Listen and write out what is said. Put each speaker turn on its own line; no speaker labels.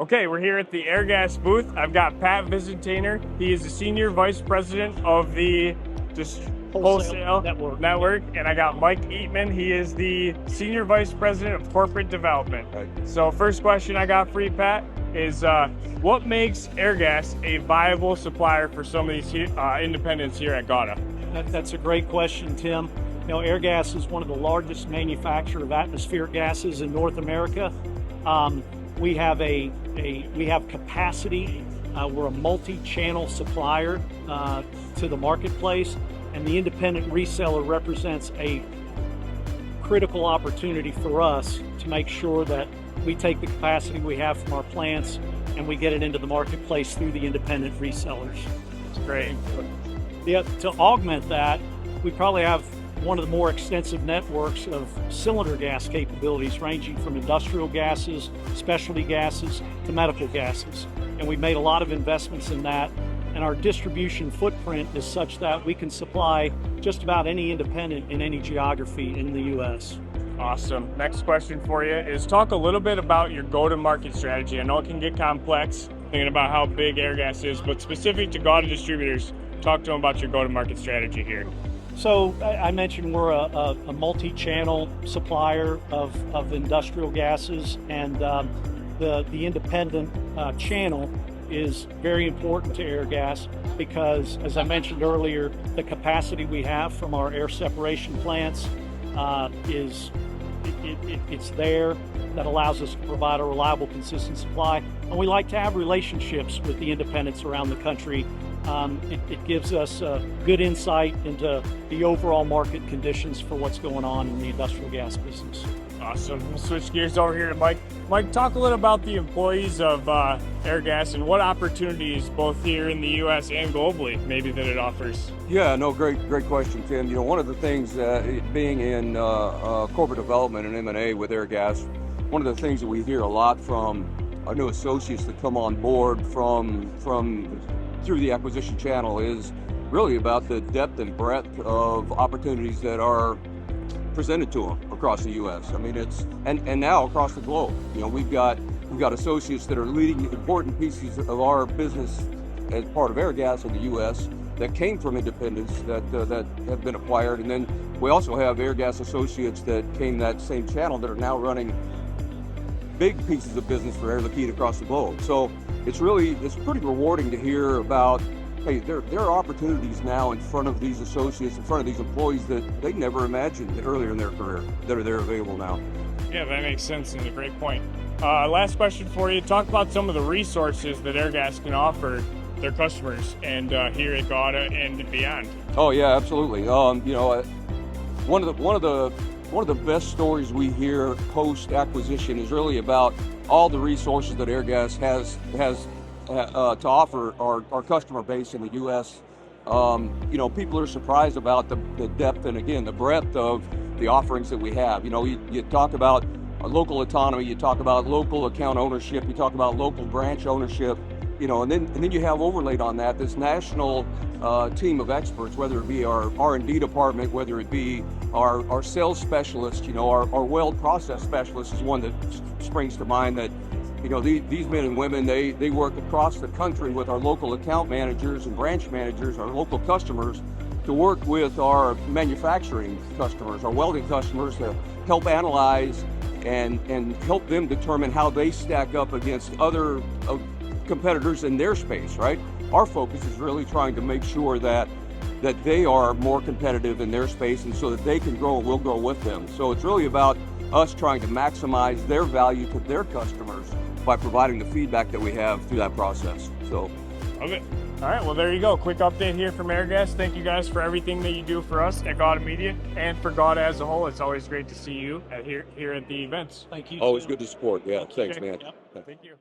Okay, we're here at the Airgas booth. I've got Pat Visintainer. He is the Senior Vice President of the Wholesale Network. And I got Mike Eatmon. He is the Senior Vice President of Corporate Development. Right. So first question I got for you, Pat, is what makes Airgas a viable supplier for some of these independents here at GAWDA?
That's a great question, Tim. You know, Airgas is one of the largest manufacturers of atmospheric gases in North America. We have capacity. We're a multi-channel supplier to the marketplace, and the independent reseller represents a critical opportunity for us to make sure that we take the capacity we have from our plants and we get it into the marketplace through the independent resellers.
That's great.
Yeah, to augment that, we probably have one of the more extensive networks of cylinder gas capabilities, ranging from industrial gases, specialty gases, to medical gases. And we've made a lot of investments in that. And our distribution footprint is such that we can supply just about any independent in any geography in the U.S.
Awesome. Next question for you is talk a little bit about your go-to-market strategy. I know it can get complex, thinking about how big Airgas is, but specific to GAWDA distributors, talk to them about your go-to-market strategy here.
So I mentioned we're a multi-channel supplier of industrial gases, and the independent channel is very important to Airgas because, as I mentioned earlier, the capacity we have from our air separation plants it's there. That allows us to provide a reliable, consistent supply. And we like to have relationships with the independents around the country. It gives us good insight into the overall market conditions for what's going on in the industrial gas business.
Awesome. We'll switch gears over here to Mike. Mike, talk a little about the employees of Airgas and what opportunities both here in the U.S. and globally maybe that it offers.
Yeah, no, great question, Tim. You know, one of the things being in corporate development and M&A with Airgas, one of the things that we hear a lot from our new associates that come on board from through the acquisition channel is really about the depth and breadth of opportunities that are presented to them across the U.S. I mean, and now across the globe. You know, we've got associates that are leading important pieces of our business as part of Airgas in the U.S. that came from independents that have been acquired, and then we also have Airgas associates that came that same channel that are now running big pieces of business for Air Liquide across the globe. So it's pretty rewarding to hear about, hey, there are opportunities now in front of these associates, in front of these employees that they never imagined earlier in their career that are there available now.
Yeah, that makes sense and a great point. Last question for you. Talk about some of the resources that Airgas can offer their customers and here at GAWDA and beyond.
Oh yeah, absolutely. You know, one of the best stories we hear post acquisition is really about all the resources that Airgas has to offer our customer base in the U.S. You know, people are surprised about the depth and, again, the breadth of the offerings that we have. You know, you talk about local autonomy, you talk about local account ownership, you talk about local branch ownership, you know, and then you have overlaid on that this national team of experts, whether it be our R&D department, whether it be our sales specialists, you know, our weld process specialist is one that springs to mind. That, you know, these men and women, they work across the country with our local account managers and branch managers, our local customers, to work with our manufacturing customers, our welding customers, to help analyze and help them determine how they stack up against other competitors in their space, right? Our focus is really trying to make sure that they are more competitive in their space, and so that they can grow and we'll grow with them. So it's really about us trying to maximize their value to their customers by providing the feedback that we have through that process. So,
okay. All right, well, there you go. Quick update here from Airgas. Thank you guys for everything that you do for us at GAWDA Media and for GAWDA as a whole. It's always great to see you here at the events.
Thank you.
Always good to support. Yeah, thanks, man.
Yep. Thank you.